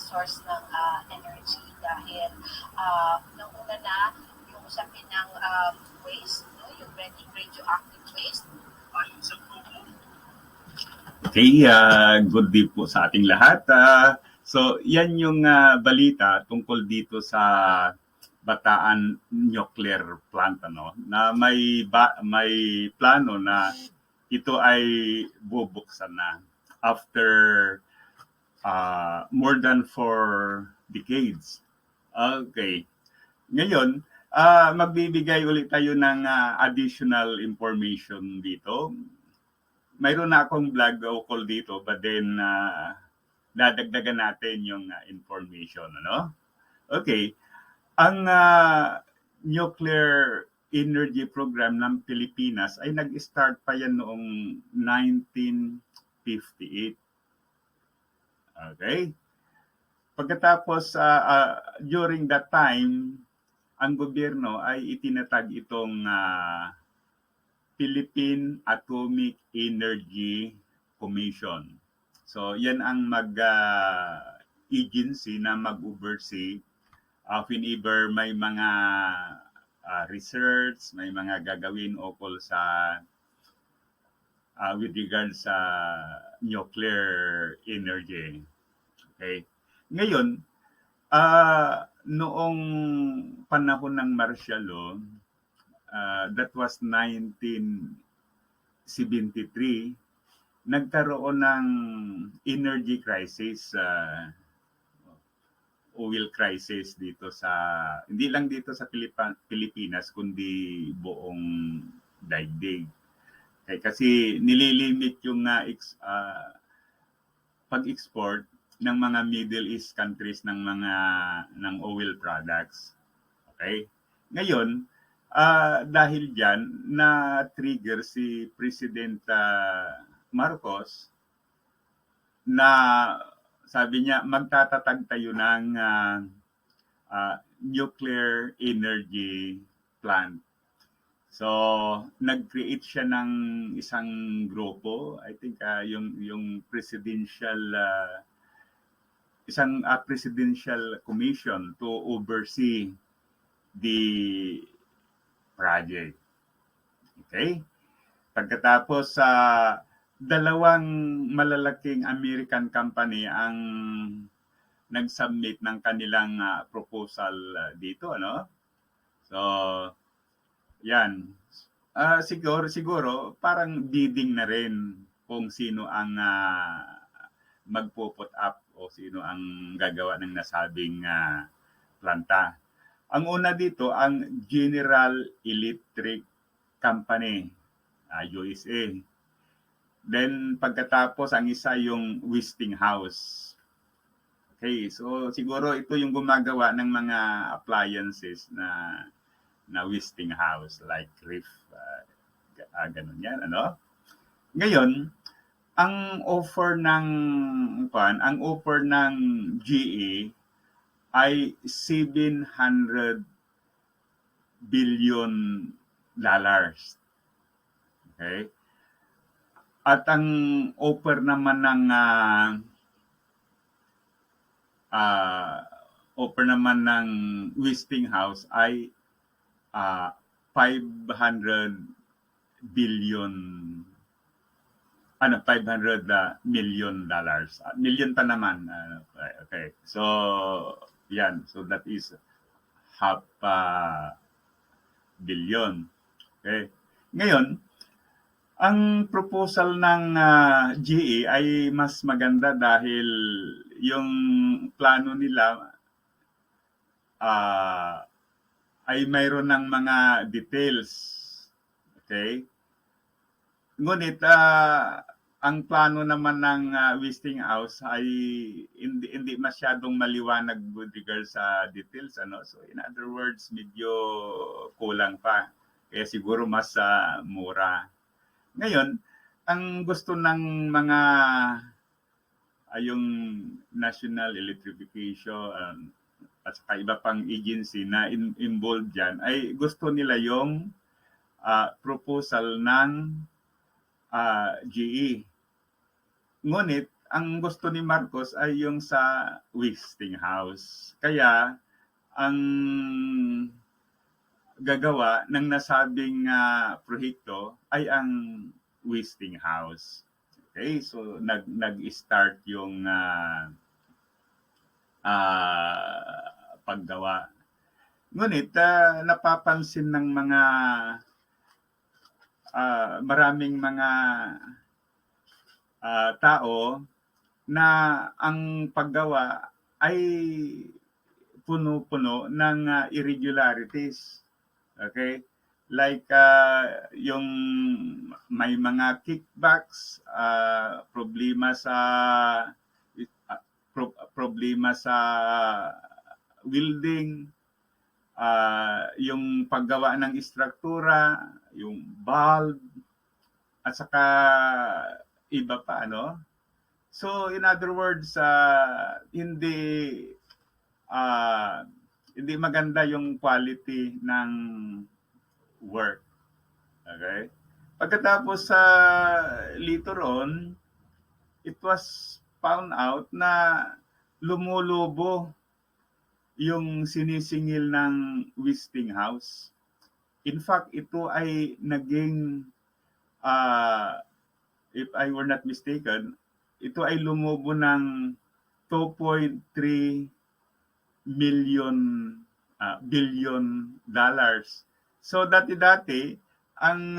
source ng energy dahil nung una na yung usapin ng waste, no, yung radioactive waste. Okay, good day po sa ating lahat. So, yan yung balita tungkol dito sa Bataan Nuclear Plant, ano, na may plano na ito ay bubuksan na after more than 4 decades. Okay. Ngayon, magbibigay ulit tayo ng additional information dito. Mayroon na akong blog ukol dito, but then dadagdagan natin yung information, ano? Okay. Ang nuclear energy program ng Pilipinas ay nag-start pa yan noong 1958. Okay? Pagkatapos, during that time, ang gobyerno ay itinatag itong Philippine Atomic Energy Commission. So, yan ang agency na mag-oversee whenever may mga research, may mga gagawin ukol sa with regard sa nuclear energy. Okay? Ngayon, noong panahon ng martial law, that was 1973, nagkaroon ng energy crisis, oil crisis dito sa, hindi lang dito sa Pilipinas, kundi buong daigdig. Okay, kasi nililimit yung pag-export ng mga Middle East countries ng oil products. Okay? Ngayon, dahil diyan na-trigger si President Marcos na sabi niya magtatatag tayo ng nuclear energy plant. So, nag-create siya ng isang grupo, I think yung presidential presidential commission to oversee the project. Okay? Pagkatapos dalawang malalaking American company ang nag-submit ng kanilang proposal dito, ano? So, yan. Siguro parang bidding na rin kung sino ang magpo-put up o sino ang gagawa ng nasabing planta. Ang una dito, ang General Electric Company, USA. Then pagkatapos, ang isa yung Westinghouse. Okay, so siguro ito yung gumagawa ng mga appliances na Westinghouse, like Reef, ganun yan, ano? Ngayon, ang offer ng GE ay $700 billion. Okay? At ang offer naman ng Westinghouse ay 500 billion, $500 million. Million pa naman. Okay. So, yan. So, that is half billion. Okay. Ngayon, ang proposal ng GE ay mas maganda dahil yung plano nila ay mayroon ng mga details. Okay? Ngunit ang plano naman ng Westinghouse ay hindi masyadong maliwanag with regard sa details, ano? So in other words, medyo kulang pa. Kaya siguro mas mura. Ngayon, ang gusto ng mga yung National Electrification at saka iba pang agency na involved dyan, ay gusto nila yung proposal ng GE. Ngunit, ang gusto ni Marcos ay yung sa Westinghouse. Kaya ang gagawa ng nasabing proyekto ay ang Westinghouse. Okay, so nag-start yung paggawa. Ngunit napapansin ng mga maraming mga tao na ang paggawa ay puno-puno ng irregularities. Okay? Like yung may mga kickbacks, problema sa welding, yung paggawa ng istruktura, yung bulb, at saka iba pa, ano? So, in other words, hindi maganda yung quality ng work. Okay? Pagkatapos sa later on, it was found out na lumulubo yung sinisingil ng Westinghouse. In fact, ito ay naging, if I were not mistaken, ito ay lumubo ng 2.3 billion dollars. So dati-dati ang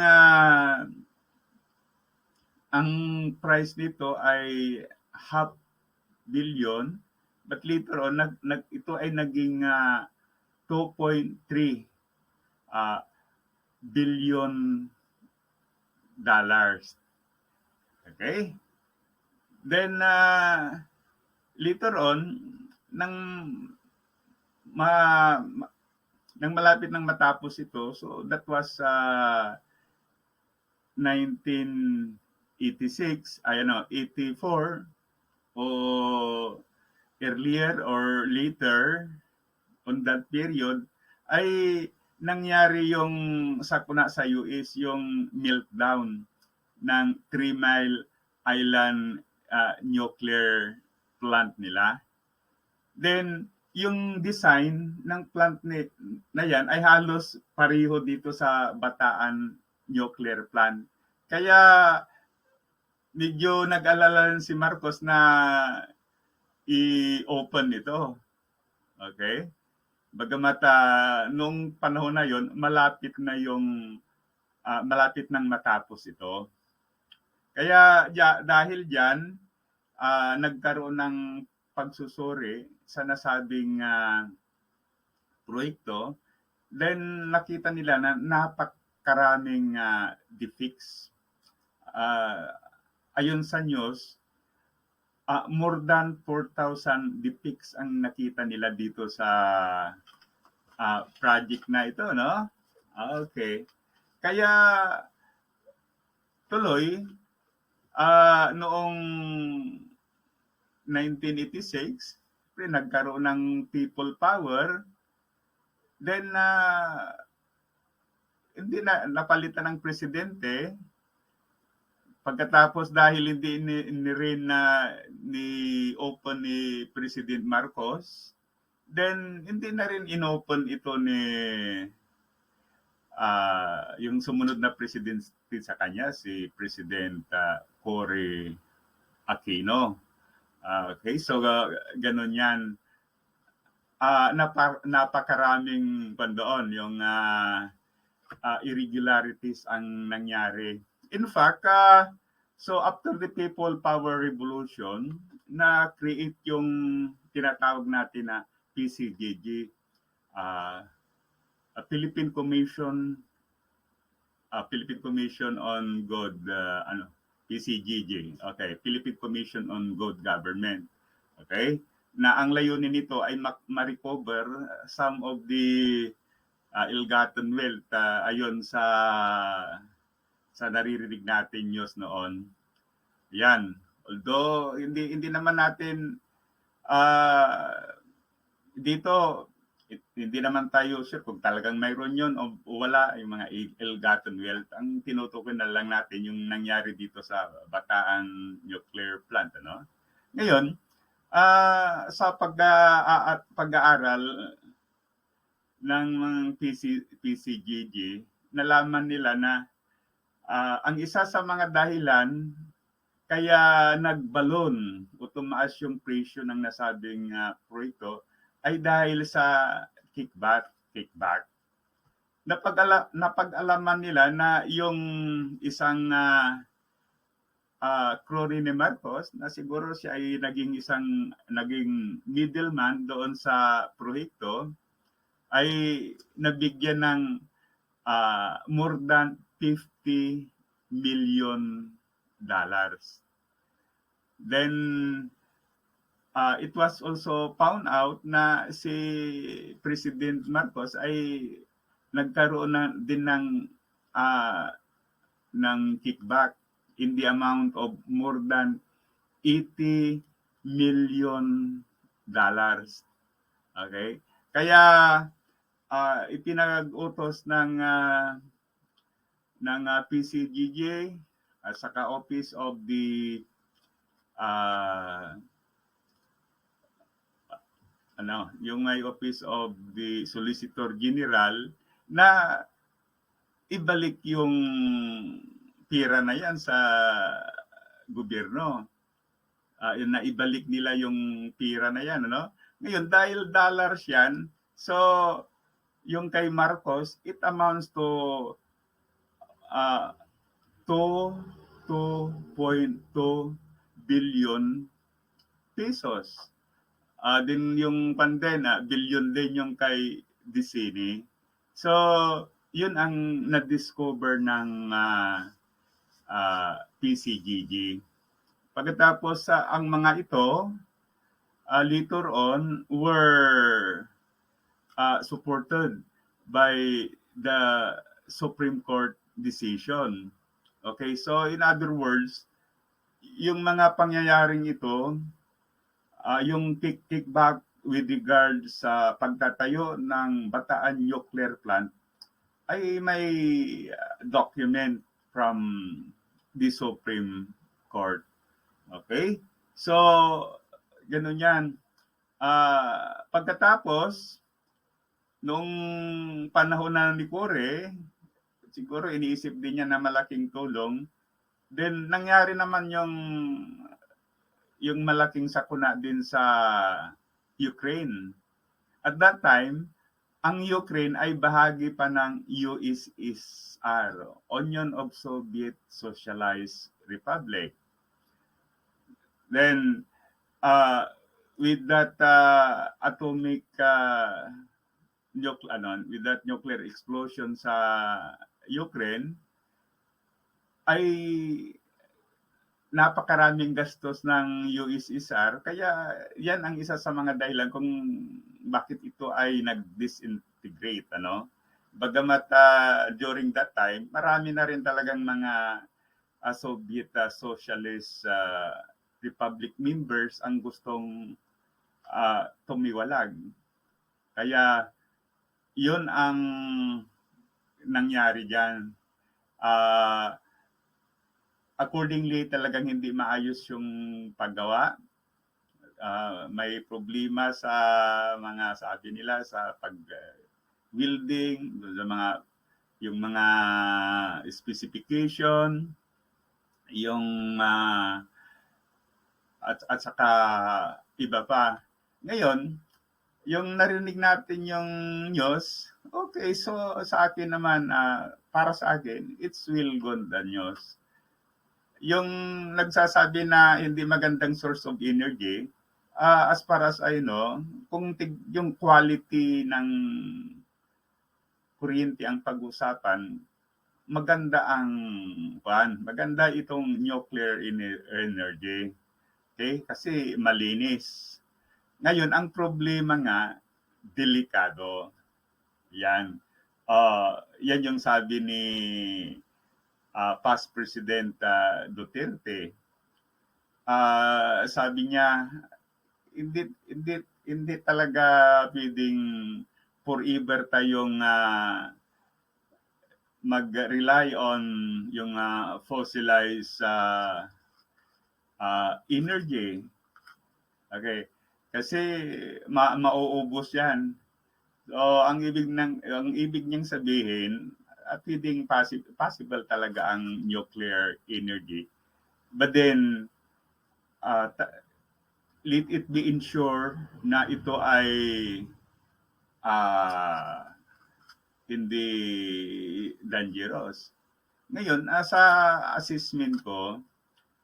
price nito ay half billion, but later on ito ay naging 2.3 billion dollars. Okay? Then later on nang malapit nang matapos ito, so that was 1986, 84 o earlier or later on that period, ay nangyari yung sakuna sa US, yung meltdown ng 3 Mile Island nuclear plant nila. Then, yung design ng plant na yan ay halos pareho dito sa Bataan nuclear plant. Kaya medyo nag-alala si Marcos na i-open ito. Okay? Bagamat nung panahon na yon, malapit nang matapos ito. Kaya dahil diyan nagkaroon ng pagsusuri sa nasabing proyekto, then nakita nila na napakaraming defects. Ayon sa news, more than 4,000 defects ang nakita nila dito sa project na ito, no? Okay. Kaya tuloy, noong 1986, nagkaroon ng people power, then hindi na napalitan ng presidente. Pagkatapos dahil hindi rin ni-open ni President Marcos, then hindi na rin in-open ito ni yung sumunod na president sa kanya, si President Cory Aquino. Okay, so ganun yan. Napakaraming doon yung irregularities ang nangyari. In fact, so after the People Power Revolution, na-create yung tinatawag natin na PCGG, Philippine Commission on Good PCGG. Okay, Philippine Commission on Good Government. Okay? Na ang layunin nito ay ma-recover some of the ill-gotten wealth ayon sa naririnig natin news noon. Yan. Although hindi naman natin dito hindi naman tayo sure kung talagang mayroon yun o wala yung mga ill-gotten wealth. Ang tinutukoy na lang natin yung nangyari dito sa Bataan Nuclear Plant, ano? Ngayon, sa pag-aaral ng PCGG, nalaman nila na ang isa sa mga dahilan kaya nagbalon o tumaas yung presyo ng nasabing proyekto ay dahil sa kickback. Napag-alaman nila na yung isang crew ni Marcos na siguro siya ay naging middleman doon sa proyekto ay nabigyan ng more than 50 million dollars. Then it was also found out na si President Marcos ay nagkaroon din ng kickback in the amount of more than 80 million dollars. Okay? Kaya ipinag-utos ng PCGJ at saka Office of the yung may Office of the Solicitor General na ibalik yung pira na yan sa gobyerno. Na ibalik nila yung pira na yan, ano? Ngayon, dahil dollars yan, so yung kay Marcos, it amounts to 2.2 billion pesos. Din yung pandena, billion din yung kay Dicini. So, yun ang na-discover ng PCGG. Pagkatapos ang mga ito, later on, were supported by the Supreme Court decision. Okay, so in other words, yung mga pangyayaring ito, yung kickback with regard sa pagtatayo ng Bataan Nuclear Plant ay may document from the Supreme Court. Okay? So, ganun yan. Pagkatapos, nung panahon na ni Core, siguro iniisip din niya na malaking tulong, then nangyari naman yung malaking sakuna din sa Ukraine. At that time, ang Ukraine ay bahagi pa ng USSR, Union of Soviet Socialist Republic. Then, with that with that nuclear explosion sa Ukraine, ay napakaraming gastos ng USSR, kaya yan ang isa sa mga dahilan kung bakit ito ay nag-disintegrate, ano? Bagamat during that time, marami na rin talagang mga Soviet Socialist Republic members ang gustong tumiwalag. Kaya yun ang nangyari diyan. Accordingly, talagang hindi maayos yung paggawa. May problema sa mga, sabi nila, sa pag-building, yung mga specification, yung at saka iba pa. Ngayon, yung narinig natin yung news, okay, so sa akin naman, para sa akin, it's well gone the news. Yung nagsasabi na hindi magandang source of energy, as far as I know, kung yung quality ng kuryente ang pag-usapan, maganda itong nuclear energy. Okay? Kasi malinis. Ngayon, ang problema nga, delikado. Yan. Yan yung sabi ni past President Duterte. Sabi niya, hindi talaga pwedeng forever tayong mag-rely on yung fossilized energy. Okay. Kasi mauubos 'yan. So, ang ibig niyang sabihin, pwedeng possible talaga ang nuclear energy. But then, let it be ensured na ito ay ah, hindi dangerous. Ngayon, sa assessment ko,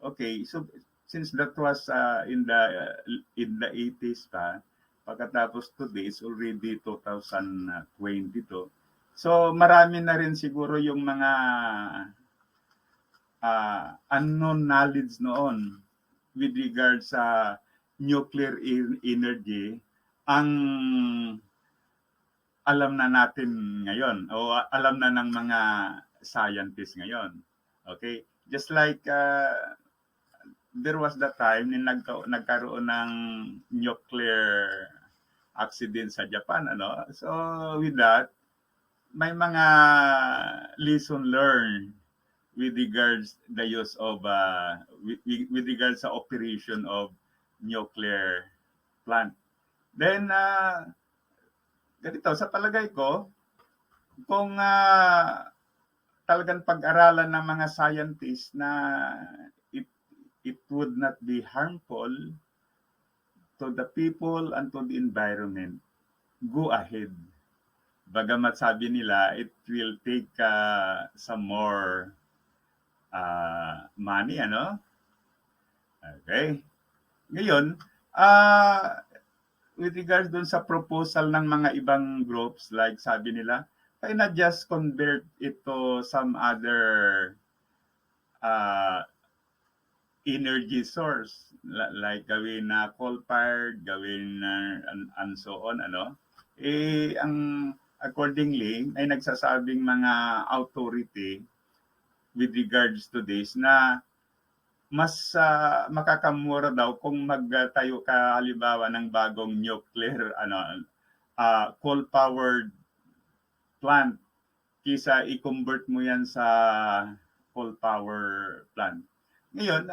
okay, so since that was in the 80s pa, pagkatapos today is already 2022. So marami na rin siguro yung mga unknown knowledge noon with regard sa nuclear energy ang alam na natin ngayon o alam na ng mga scientists ngayon. Okay? Just like there was the time na nagkaroon ng nuclear accident sa Japan, ano? So with that, may mga lesson learned with regards the use of with regards sa operation of nuclear plant. Then ganito sa palagay ko, kung talagang pag-aralan ng mga scientists na it would not be harmful to the people and to the environment, go ahead. Bagamat sabi nila, it will take some more money, ano? Okay. Ngayon, with regards dun sa proposal ng mga ibang groups, like sabi nila, why not just convert it to some other energy source, like gawin na coal-fired, gawin and so on, ano? Ang accordingly, ay nagsasabing mga authority with regards to this na mas makakamura daw kung magtayo ka halimbawa ng bagong nuclear coal-powered plant kisa i-convert mo yan sa coal power plant. Ngayon,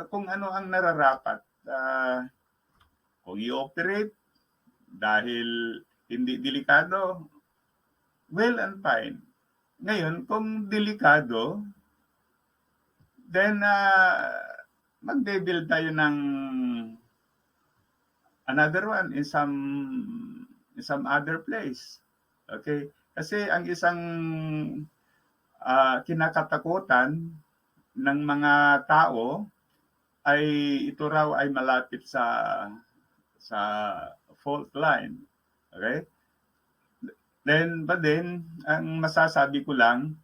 kung ano ang nararapat, kung i-operate dahil hindi delikado, well and fine. Ngayon, kung delikado, then magbe-build tayo ng another one in some other place. Okay? Kasi ang isang kinakatakutan ng mga tao ay ito raw ay malapit sa fault line. Okay? But then, ang masasabi ko lang,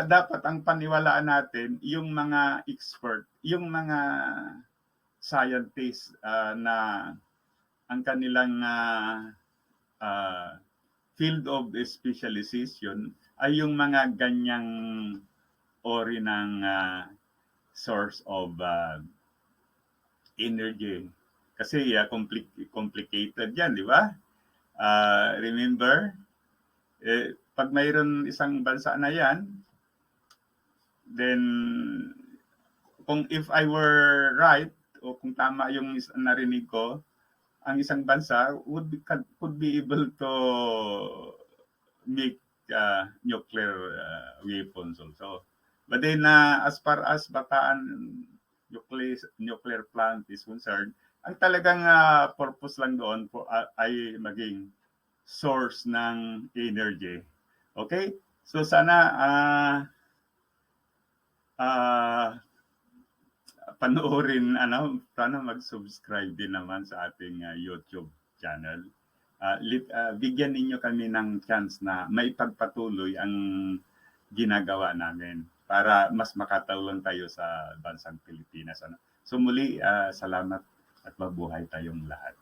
dapat ang paniwalaan natin yung mga expert, yung mga scientists na ang kanilang field of specialization ay yung mga ganyang ori ng source of energy. Kasi complicated yan, di ba? Remember, pag mayroon isang bansa na yan, then kung if I were right, o kung tama yung narinig ko, ang isang bansa could be able to make nuclear weapons also. But then, as far as Bataan nuclear plant is concerned, ang talagang purpose lang doon ay maging source ng energy. Okay? So sana panoorin, sana mag-subscribe din naman sa ating YouTube channel. Bigyan ninyo kami ng chance na maipagpatuloy ang ginagawa namin para mas makatulong tayo sa bansang Pilipinas. So muli, salamat at mabuhay tayong lahat.